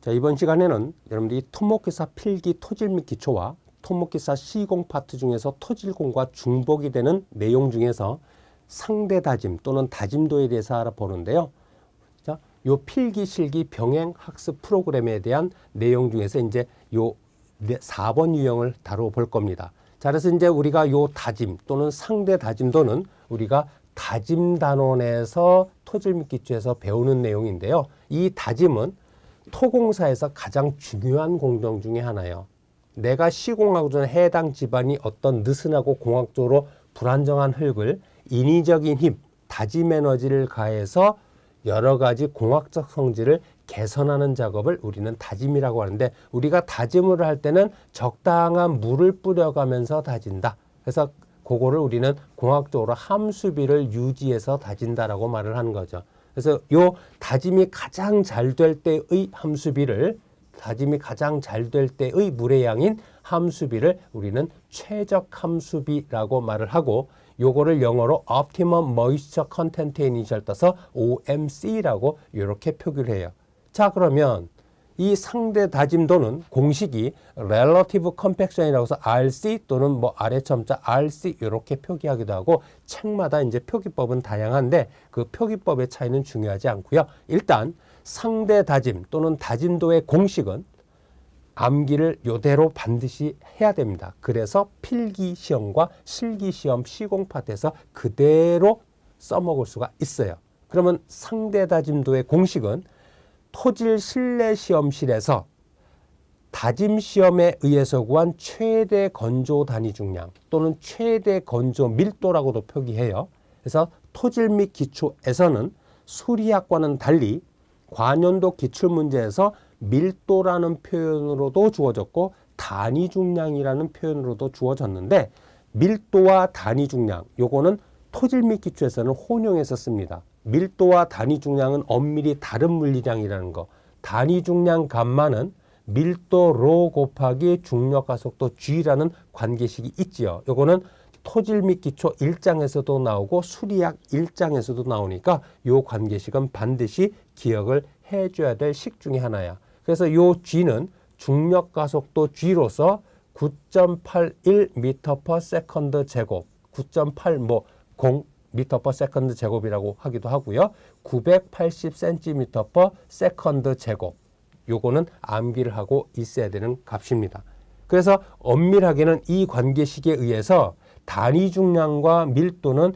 자, 이번 시간에는 여러분들이 토목기사 필기 토질 및 기초와 토목기사 시공 파트 중에서 토질공과 중복이 되는 내용 중에서 상대 다짐 또는 다짐도에 대해서 알아보는데요. 자, 요 필기 실기 병행 학습 프로그램에 대한 내용 중에서 이제 요 4번 유형을 다뤄볼 겁니다. 자, 그래서 이제 우리가 요 다짐 또는 상대 다짐도는 우리가 다짐 단원에서 토질 및 기초에서 배우는 내용인데요. 이 다짐은 토공사에서 가장 중요한 공정 중에 하나예요. 내가 시공하고 전에 해당 집안이 어떤 느슨하고 공학적으로 불안정한 흙을 인위적인 힘, 다짐 에너지를 가해서 여러 가지 공학적 성질을 개선하는 작업을 우리는 다짐이라고 하는데, 우리가 다짐을 할 때는 적당한 물을 뿌려가면서 다진다. 그래서 그거를 우리는 공학적으로 함수비를 유지해서 다진다라고 말을 하는 거죠. 그래서 요 다짐이 가장 잘 될 때의 함수비를, 다짐이 가장 잘 될 때의 물의 양인 함수비를 우리는 최적 함수비라고 말을 하고, 요거를 영어로 Optimum Moisture Content Initial 떠서 OMC라고 이렇게 표기를 해요. 자, 그러면 이 상대 다짐도는 공식이 Relative Compaction이라고 해서 RC 또는 뭐 아래 첨자 RC 이렇게 표기하기도 하고, 책마다 이제 표기법은 다양한데 그 표기법의 차이는 중요하지 않고요. 일단 상대 다짐 또는 다짐도의 공식은 암기를 요대로 반드시 해야 됩니다. 그래서 필기 시험과 실기 시험 시공 파트에서 그대로 써먹을 수가 있어요. 그러면 상대 다짐도의 공식은 토질 실내 시험실에서 다짐 시험에 의해서 구한 최대 건조 단위 중량 또는 최대 건조 밀도라고도 표기해요. 그래서 토질 및 기초에서는 수리학과는 달리 관연도 기출문제에서 밀도라는 표현으로도 주어졌고 단위 중량이라는 표현으로도 주어졌는데, 밀도와 단위 중량 요거는 토질 및 기초에서는 혼용해서 씁니다. 밀도와 단위 중량은 엄밀히 다른 물리량이라는 거, 단위 중량 감마는 밀도 로 곱하기 중력 가속도 g라는 관계식이 있지요. 요거는 토질 및 기초 1장에서도 나오고 수리학 1장에서도 나오니까 요 관계식은 반드시 기억을 해줘야 될 식 중에 하나야. 그래서 요 g는 중력 가속도 g로서 9.81m/s 제곱, 9.8 뭐 0m/s 제곱이라고 하기도 하고요. 980cm/s 제곱. 요거는 암기를 하고 있어야 되는 값입니다. 그래서 엄밀하게는 이 관계식에 의해서 단위 중량과 밀도는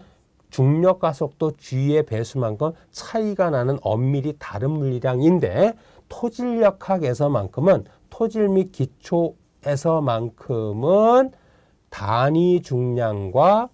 중력 가속도 g의 배수만큼 차이가 나는 엄밀히 다른 물리량인데, 토질력학에서만큼은 토질 및 기초에서만큼은 단위 중량과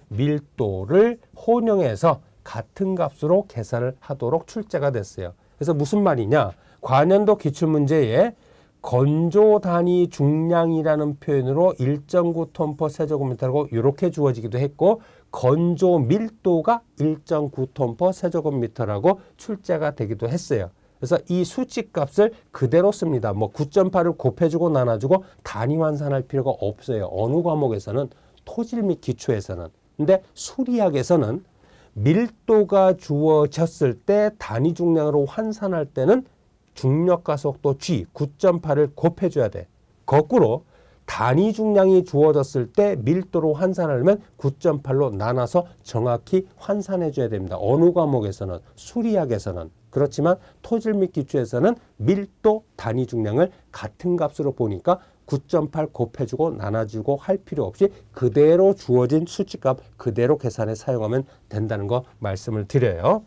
밀도를 혼용해서 같은 값으로 계산을 하도록 출제가 됐어요. 그래서 무슨 말이냐? 관연도 기출문제에 건조 단위 중량이라는 표현으로 1.9톤/s 세제곱미터라고 이렇게 주어지기도 했고, 건조 밀도가 1.9톤/s 제곱미터라고 출제가 되기도 했어요. 그래서 이 수치 값을 그대로 씁니다. 뭐 9.8을 곱해주고 나눠주고 단위 환산할 필요가 없어요. 어느 과목에서는, 토질 및 기초에서는. 근데 수리학에서는 밀도가 주어졌을 때 단위 중량으로 환산할 때는 중력 가속도 g 9.8을 곱해줘야 돼. 거꾸로 단위 중량이 주어졌을 때 밀도로 환산하려면 9.8로 나눠서 정확히 환산해줘야 됩니다. 어느 과목에서는, 수리학에서는. 그렇지만 토질 및 기초에서는 밀도, 단위 중량을 같은 값으로 보니까 9.8 곱해주고 나눠주고 할 필요 없이 그대로 주어진 수치값 그대로 계산해 사용하면 된다는 거 말씀을 드려요.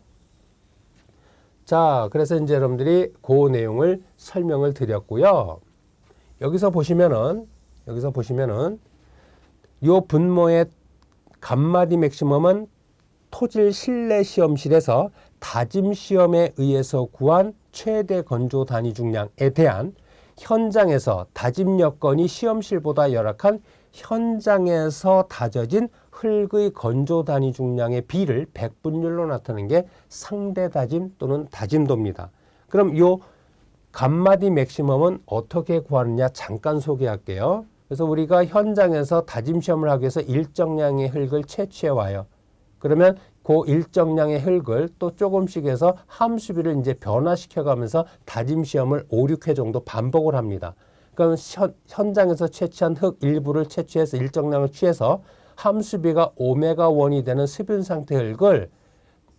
자, 그래서 이제 여러분들이 그 내용을 설명을 드렸고요. 여기서 보시면은 요 분모의 감마디 맥시멈은 토질 실내 시험실에서 다짐 시험에 의해서 구한 최대 건조 단위 중량에 대한 현장에서 다짐 여건이 시험실보다 열악한 현장에서 다져진 흙의 건조 단위 중량의 비를 백분율로 나타내는 게 상대 다짐 또는 다짐도입니다. 그럼 요 감마디 맥시멈은 어떻게 구하느냐 잠깐 소개할게요. 그래서 우리가 현장에서 다짐 시험을 하기 위해서 일정량의 흙을 채취해 와요. 그러면 그 일정량의 흙을 또 조금씩 해서 함수비를 이제 변화시켜 가면서 다짐 시험을 5, 6회 정도 반복을 합니다. 그럼 현장에서 채취한 흙 일부를 채취해서 일정량을 취해서 함수비가 오메가 1이 되는 수분 상태 흙을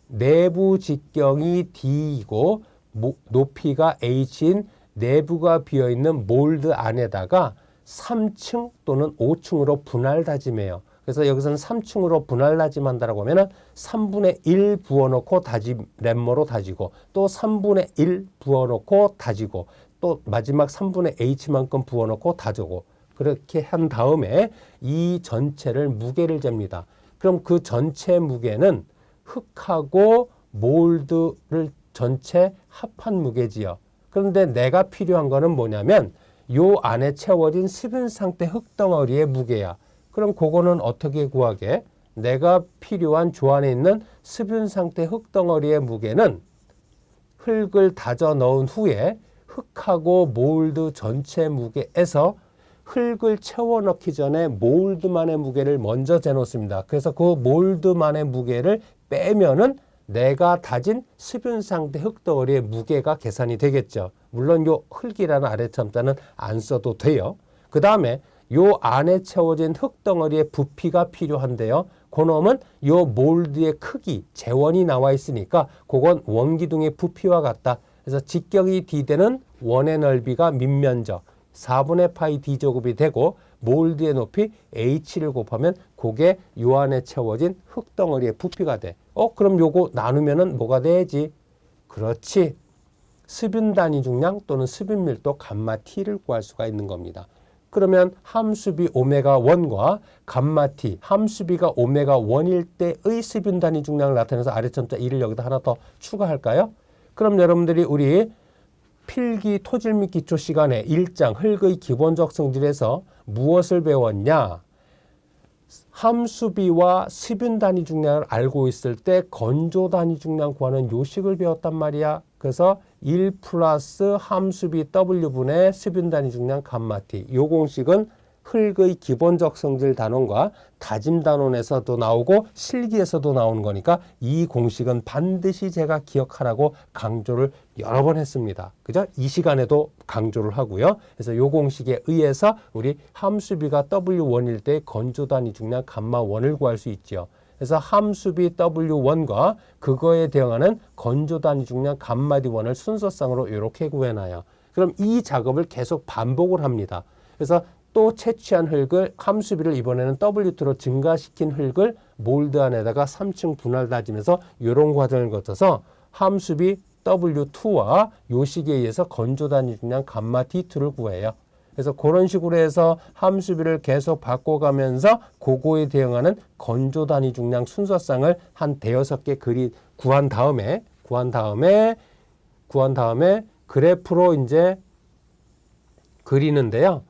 내부 직경이 D이고 높이가 H인 내부가 비어있는 몰드 안에다가 3층 또는 5층으로 분할 다짐해요. 그래서 여기서는 3층으로 분할 다짐한다라고 하면은 3분의 1 부어놓고 다짐 랩머로 다지고 또 3분의 1 부어놓고 다지고 또 마지막 3분의 H만큼 부어놓고 다지고 그렇게 한 다음에 이 전체를 무게를 잽니다. 그럼 그 전체 무게는 흙하고 몰드를 전체 합한 무게지요. 그런데 내가 필요한 거는 뭐냐면 요 안에 채워진 수분 상태 흙덩어리의 무게야. 그럼 그거는 어떻게 구하게? 내가 필요한 조 안에 있는 수분 상태 흙덩어리의 무게는 흙을 다져 넣은 후에 흙하고 몰드 전체 무게에서 흙을 채워 넣기 전에 몰드만의 무게를 먼저 재놓습니다. 그래서 그 몰드만의 무게를 빼면은 내가 다진 수분 상태 흙덩어리의 무게가 계산이 되겠죠. 물론 요 흙이라는 아래참자는 안 써도 돼요. 그 다음에 요 안에 채워진 흙덩어리의 부피가 필요한데요. 그놈은 요 몰드의 크기, 재원이 나와 있으니까 그건 원기둥의 부피와 같다. 그래서 직경이 D되는 원의 넓이가 밑면적 4분의 파이 D제곱이 되고 몰드의 높이 H를 곱하면 그게 요 안에 채워진 흙덩어리의 부피가 돼. 그럼 요거 나누면은 뭐가 되지? 그렇지. 수분 단위 중량 또는 수분 밀도 감마 T를 구할 수가 있는 겁니다. 그러면 함수비 오메가 1과 감마 T, 함수비가 오메가 1일 때의 수분 단위 중량을 나타내서 아래점자 1을 여기다 하나 더 추가할까요? 그럼 여러분들이 우리 필기 토질 및 기초 시간에 1장 흙의 기본적 성질에서 무엇을 배웠냐? 함수비와 수분 단위 중량을 알고 있을 때 건조 단위 중량 구하는 요식을 배웠단 말이야. 그래서 1 플러스 함수비 W분의 수분 단위 중량 감마 T. 요 공식은 흙의 기본적 성질 단원과 다짐 단원에서도 나오고 실기에서도 나오는 거니까 이 공식은 반드시 제가 기억하라고 강조를 여러 번 했습니다. 그죠? 이 시간에도 강조를 하고요. 그래서 요 공식에 의해서 우리 함수비가 W1일 때 건조 단위 중량 감마 1을 구할 수 있죠. 그래서 함수비 W1과 그거에 대응하는 건조 단위 중량 감마 D1을 순서상으로 이렇게 구해놔요. 그럼 이 작업을 계속 반복을 합니다. 그래서 또 채취한 흙을 함수비를 이번에는 W2로 증가시킨 흙을 몰드 안에다가 3층 분할 다지면서 이런 과정을 거쳐서 함수비 W2와 요식에 의해서 건조 단위 중량 감마 D2를 구해요. 그래서 그런 식으로 해서 함수비를 계속 바꿔가면서 그거에 대응하는 건조 단위 중량 순서상을 한 대여섯 개 구한 다음에 그래프로 이제 그리는데요.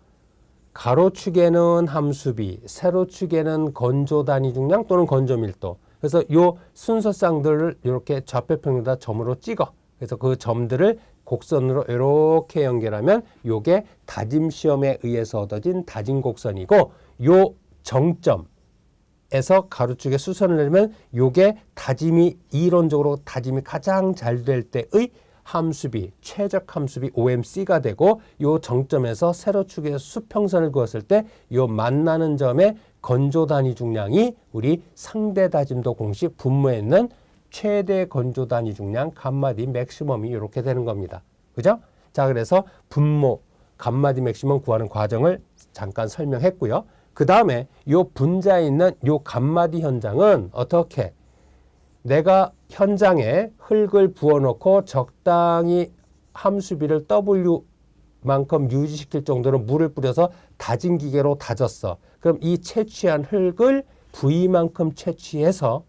가로축에는 함수비, 세로축에는 건조 단위 중량 또는 건조 밀도. 그래서 요 순서상들을 이렇게 좌표평에다 점으로 찍어. 그래서 그 점들을 곡선으로 이렇게 연결하면 요게 다짐 시험에 의해서 얻어진 다짐 곡선이고 요 정점에서 가로축에 수선을 내리면 요게 다짐이 이론적으로 다짐이 가장 잘 될 때의 함수비, 최적 함수비 OMC가 되고 요 정점에서 세로축에서 수평선을 그었을 때 요 만나는 점의 건조 단위 중량이 우리 상대 다짐도 공식 분모에 있는 최대 건조 단위 중량 감마 D 맥시멈이 이렇게 되는 겁니다. 그죠? 자, 그래서 분모 감마 D 맥시멈 구하는 과정을 잠깐 설명했고요. 그 다음에 요 분자에 있는 요 감마 D 현장은 어떻게? 내가 현장에 흙을 부어놓고 적당히 함수비를 W만큼 유지시킬 정도로 물을 뿌려서 다진 기계로 다졌어. 그럼 이 채취한 흙을 V만큼 채취해서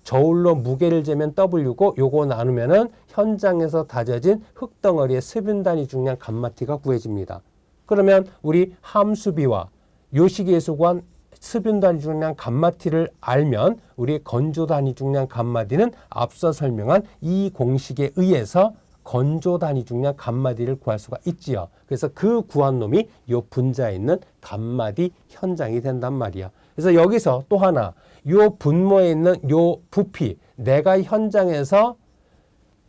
저울로 무게를 재면 W고 요거 나누면은 현장에서 다져진 흙덩어리의 수분 단위 중량 감마 T가 구해집니다. 그러면 우리 함수비와 요식에서 구한 수분 단위 중량 감마 T를 알면 우리 건조 단위 중량 감마 D는 앞서 설명한 이 공식에 의해서 건조 단위 중량 감마디를 구할 수가 있지요. 그래서 그 구한 놈이 요 분자에 있는 감마디 현장이 된단 말이야. 그래서 여기서 또 하나, 요 분모에 있는 요 부피, 내가 현장에서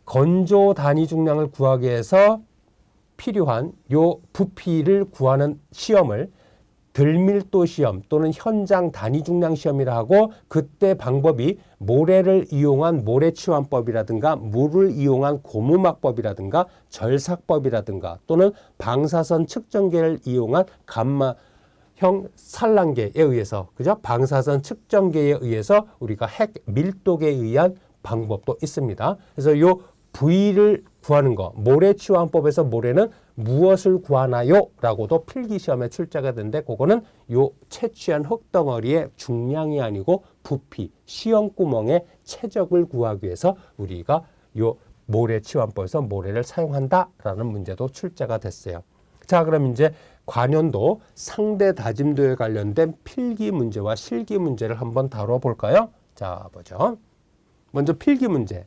건조 단위 중량을 구하기 위해서 필요한 요 부피를 구하는 시험을 들밀도 시험 또는 현장 단위 중량 시험이라 하고, 그때 방법이 모래를 이용한 모래치환법이라든가 물을 이용한 고무막법이라든가 절삭법이라든가 또는 방사선 측정계를 이용한 감마형 산란계에 의해서, 그죠? 방사선 측정계에 의해서 우리가 핵 밀도계에 의한 방법도 있습니다. 그래서 요 부위를 구하는 거, 모래치환법에서 모래는 무엇을 구하나요? 라고도 필기시험에 출제가 되는데, 그거는 요 채취한 흙덩어리의 중량이 아니고 부피, 시험구멍의 최적을 구하기 위해서 우리가 요 모래치환법에서 모래를 사용한다라는 문제도 출제가 됐어요. 자, 그럼 이제 관연도 상대 다짐도에 관련된 필기 문제와 실기 문제를 한번 다뤄볼까요? 자, 보죠. 먼저 필기 문제.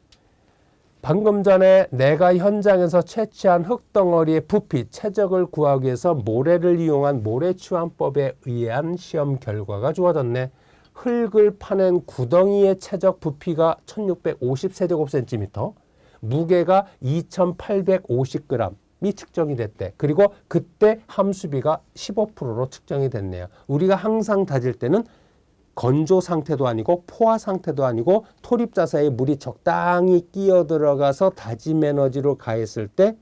방금 전에 내가 현장에서 채취한 흙덩어리의 부피, 최적을 구하기 위해서 모래를 이용한 모래치환법에 의한 시험 결과가 주어졌네. 흙을 파낸 구덩이의 최적 부피가 1650세제곱센티미터, 무게가 2850g이 측정이 됐대. 그리고 그때 함수비가 15%로 측정이 됐네요. 우리가 항상 다질 때는 건조 상태도 아니고 포화 상태도 아니고 토립자 사이에 물이 적당히 끼어 들어가서 다짐 에너지로 가했을 때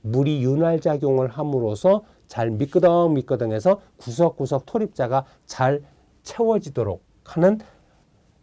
물이 윤활작용을 함으로써 잘 미끄덩미끄덩해서 구석구석 토립자가 잘 채워지도록 하는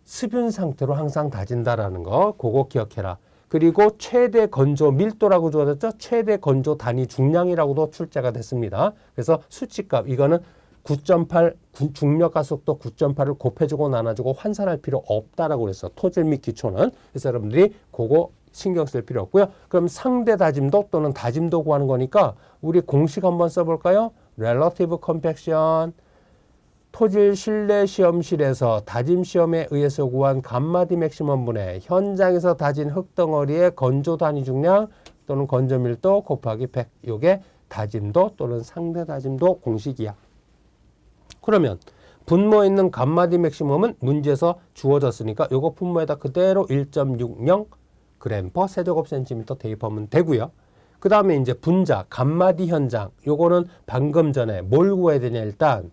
수분 상태로 항상 다진다라는 거, 그거 기억해라. 그리고 최대 건조 밀도라고 주어졌죠. 최대 건조 단위 중량이라고도 출제가 됐습니다. 그래서 수치값, 이거는 9.8 중력 가속도 9.8을 곱해주고 나눠주고 환산할 필요 없다라고 그랬어. 토질 및 기초는. 그래서 여러분들이 그거 신경 쓸 필요 없고요. 그럼 상대 다짐도 또는 다짐도 구하는 거니까 우리 공식 한번 써볼까요? Relative Compaction. 토질 실내 시험실에서 다짐 시험에 의해서 구한 감마디 맥시멈분의 현장에서 다진 흙덩어리의 건조 단위 중량 또는 건조 밀도 곱하기 100. 요게 다짐도 또는 상대 다짐도 공식이야. 그러면 분모에 있는 감마디 맥시멈은 문제에서 주어졌으니까 요거 분모에다 그대로 1.60 g per 세제곱센티미터 대입하면 되고요. 그 다음에 이제 분자 감마디 현장, 요거는 방금 전에 뭘 구해야 되냐, 일단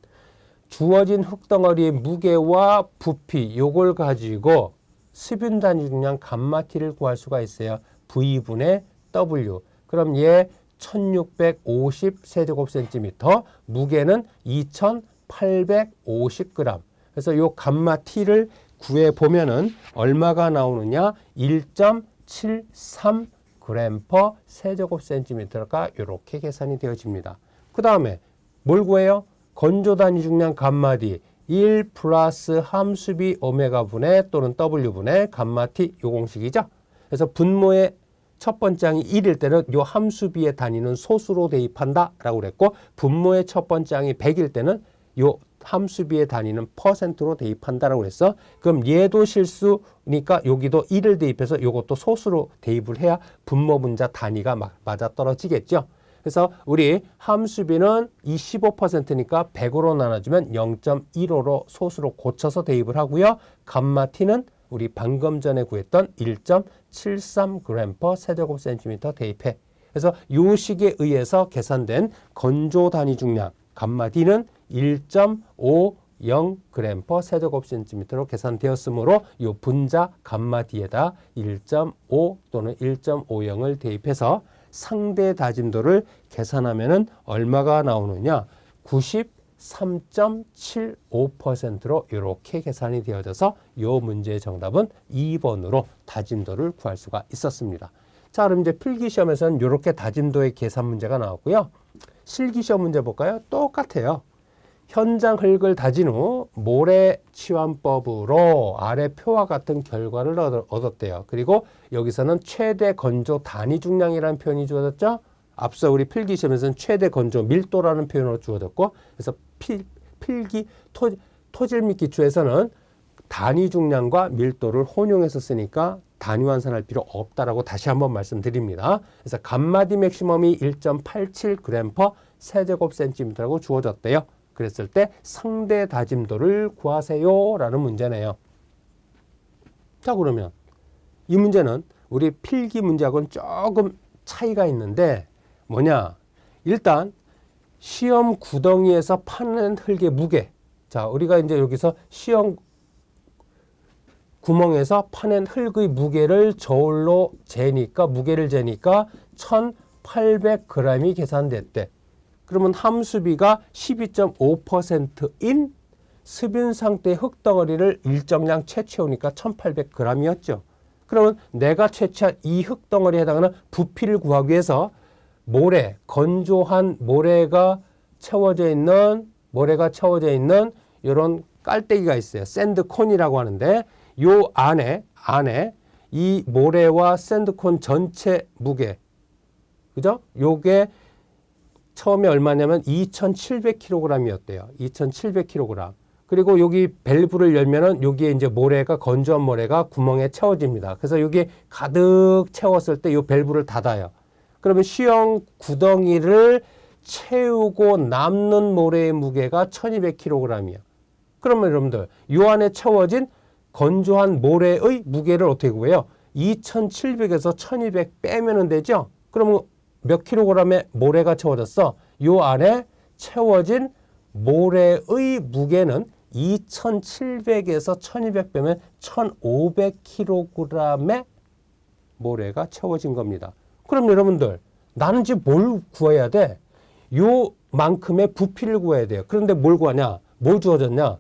주어진 흙덩어리의 무게와 부피, 요걸 가지고 수분 단위 중량 감마티를 구할 수가 있어요. V분의 W. 그럼 얘 1650 세제곱센티미터, 무게는 2850g. 그래서 요 감마 t를 구해 보면은 얼마가 나오느냐? 1.73 g per 세제곱센티미터가 이렇게 계산이 되어집니다. 그 다음에 뭘 구해요? 건조 단위 중량 감마 d 1 플러스 함수비 오메가 분의 또는 w분의 감마 t, 요 공식이죠. 그래서 분모의 첫 번째 항이 1일 때는 요 함수비의 단위는 소수로 대입한다라고 그랬고, 분모의 첫 번째 항이 100일 때는 요 함수비의 단위는 퍼센트로 대입한다라고 그랬어. 그럼 얘도 실수니까 여기도 1을 대입해서 요것도 소수로 대입을 해야 분모 분자 단위가 맞아 떨어지겠죠. 그래서 우리 함수비는 이 15%니까 100으로 나눠주면 0.15로 소수로 고쳐서 대입을 하고요. 감마 t는 우리 방금 전에 구했던 1.73 g per 세제곱센티미터 대입해. 그래서 요 식에 의해서 계산된 건조 단위 중량 감마 d는 1.50 g per 세제곱센티미터로 계산되었으므로 이 분자 감마 d에다 1.5 또는 1.50을 대입해서 상대 다짐도를 계산하면은 얼마가 나오느냐? 93.75%로 이렇게 계산이 되어져서 이 문제의 정답은 2번으로 다짐도를 구할 수가 있었습니다. 자, 그럼 이제 필기시험에서는 이렇게 다짐도의 계산 문제가 나왔고요. 실기시험 문제 볼까요? 똑같아요. 현장 흙을 다진 후 모래치환법으로 아래 표와 같은 결과를 얻었대요. 그리고 여기서는 최대 건조 단위 중량이라는 표현이 주어졌죠. 앞서 우리 필기시험에서는 최대 건조 밀도라는 표현으로 주어졌고, 그래서 필기 토질 및 기초에서는 단위 중량과 밀도를 혼용해서 쓰니까 단위 환산할 필요 없다라고 다시 한번 말씀드립니다. 그래서 감마 D 맥시멈이 1.87g/. 세제곱센티미터라고 주어졌대요. 그랬을 때 상대 다짐도를 구하세요라는 문제네요. 자, 그러면 이 문제는 우리 필기 문제하고는 조금 차이가 있는데 뭐냐? 일단 시험 구덩이에서 파낸 흙의 무게. 자, 우리가 이제 여기서 시험 구멍에서 파낸 흙의 무게를 저울로 재니까 무게를 재니까 1800g이 계산됐대. 그러면 함수비가 12.5%인 습윤 상태의 흙덩어리를 일정량 채취해오니까 1800g이었죠. 그러면 내가 채취한 이 흙덩어리에 해당하는 부피를 구하기 위해서 모래, 건조한 모래가 채워져 있는 이런 깔때기가 있어요. 샌드콘이라고 하는데 요 안에 이 모래와 샌드콘 전체 무게, 그죠? 요게 처음에 얼마냐면 2,700kg이었대요. 2,700kg. 그리고 여기 밸브를 열면은 여기에 이제 모래가, 건조한 모래가 구멍에 채워집니다. 그래서 여기 가득 채웠을 때 이 밸브를 닫아요. 그러면 시험 구덩이를 채우고 남는 모래의 무게가 1,200kg이에요. 그러면 여러분들 이 안에 채워진 건조한 모래의 무게를 어떻게 구해요? 2,700에서 1,200 빼면은 되죠? 그러면 몇 킬로그램의 모래가 채워졌어? 이 안에 채워진 모래의 무게는 2,700에서 1,200 빼면 1,500kg의 모래가 채워진 겁니다. 그럼 여러분들 나는 지금 뭘 구해야 돼? 요만큼의 부피를 구해야 돼요. 그런데 뭘 구하냐? 뭘 주어졌냐?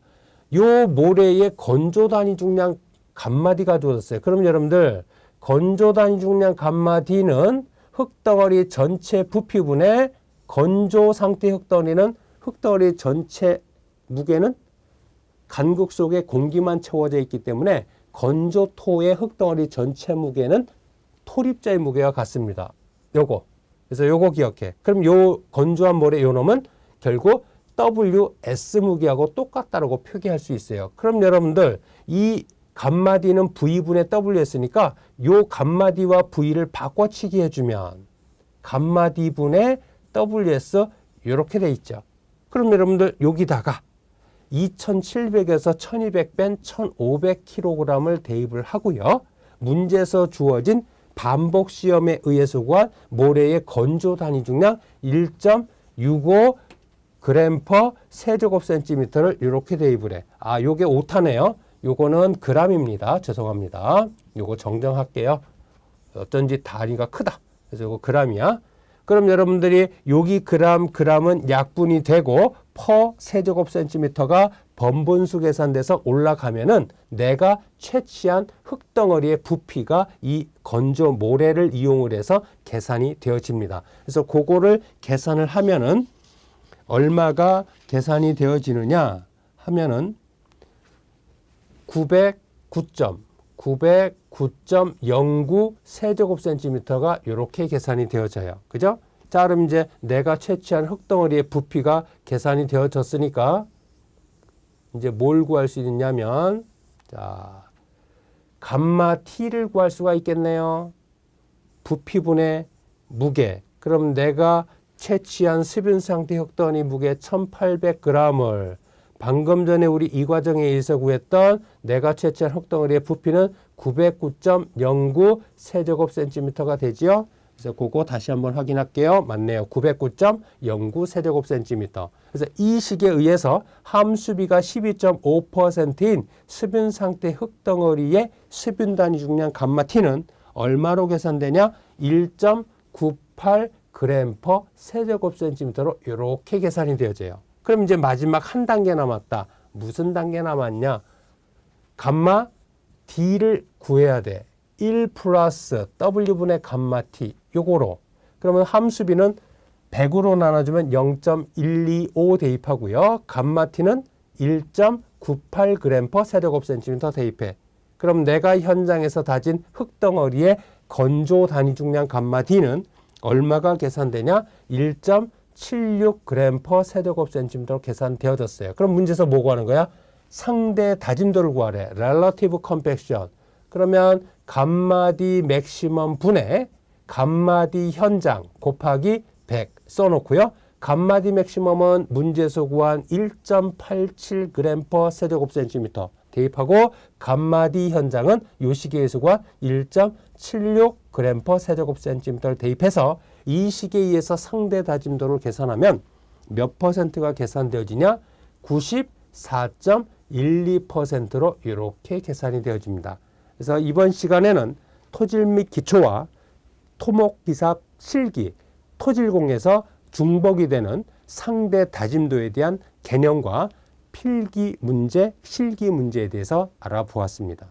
요 모래의 건조 단위 중량 감마 D가 주어졌어요. 그럼 여러분들 건조 단위 중량 감마 D는 흙덩어리 전체 부피분의 건조 상태 흙덩어리는 흙덩어리 전체 무게는 간극 속에 공기만 채워져 있기 때문에 건조토의 흙덩어리 전체 무게는 토립자의 무게와 같습니다. 요거. 그래서 요거 기억해. 그럼 요 건조한 모래 요 놈은 결국 WS 무게하고 똑같다라고 표기할 수 있어요. 그럼 여러분들 이 감마 D는 V분의 WS니까 요 감마 D와 V를 바꿔치기 해주면 감마 D분의 WS 이렇게 돼 있죠. 그럼 여러분들 여기다가 2,700에서 1,200 뺀 1,500kg을 대입을 하고요. 문제에서 주어진 반복 시험에 의해서 구한 모래의 건조 단위 중량 1.65g/. 세제곱센티미터를 이렇게 대입을 해. 아, 요게 오타네요. 요거는 g입니다. 죄송합니다. 요거 정정할게요. 어쩐지 단위가 크다. 그래서 요거 g이야. 그럼 여러분들이 여기 g은 약분이 되고 퍼 세제곱센티미터가 번분수 계산돼서 올라가면은 내가 채취한 흙덩어리의 부피가 이 건조 모래를 이용을 해서 계산이 되어집니다. 그래서 그거를 계산을 하면은 얼마가 계산이 되어지느냐 하면은 909.09 세제곱센티미터가 이렇게 계산이 되어져요. 그죠? 자, 그럼 이제 내가 채취한 흙덩어리의 부피가 계산이 되어졌으니까 이제 뭘 구할 수 있냐면 자, 감마 T를 구할 수가 있겠네요. 부피분의 무게. 그럼 내가 채취한 습윤 상태 흙덩어리 무게 1,800g을 방금 전에 우리 이 과정에 의해서 구했던 내가 채취한 흙덩어리의 부피는 909.09 세제곱센티미터가 되지요. 그래서 그거 다시 한번 확인할게요. 맞네요. 909.09 세제곱센티미터. 그래서 이 식에 의해서 함수비가 12.5%인 습윤 상태 흙덩어리의 습윤 단위 중량 감마 T는 얼마로 계산되냐? 1.98g/. 세제곱센티미터로 이렇게 계산이 되어져요. 그럼 이제 마지막 한 단계 남았다. 무슨 단계 남았냐? 감마 D를 구해야 돼. 1 플러스 W분의 감마 T 요거로. 그러면 함수비는 100으로 나눠주면 0.125 대입하고요. 감마 T는 1.98g/. 세제곱센티미터 대입해. 그럼 내가 현장에서 다진 흙덩어리의 건조 단위 중량 감마 D는 얼마가 계산되냐? 1.76g/. 세제곱센티미터로 계산되어졌어요. 그럼 문제에서 뭐 구하는 거야? 상대 다짐도를 구하래. Relative compaction. 그러면 감마디 맥시멈 분의 감마디 현장 곱하기 100 써놓고요. 감마디 맥시멈은 문제에서 구한 1.87g 세제곱센티미터 대입하고 감마디 현장은 요 시계에서 구한 1.76g 세제곱센티미터를 대입해서 이 시계에 의해서 상대 다짐도를 계산하면 몇 퍼센트가 계산되어지냐? 94.12%로 이렇게 계산이 되어집니다. 그래서 이번 시간에는 토질 및 기초와 토목기사 실기, 토질공에서 중복이 되는 상대 다짐도에 대한 개념과 필기 문제, 실기 문제에 대해서 알아보았습니다.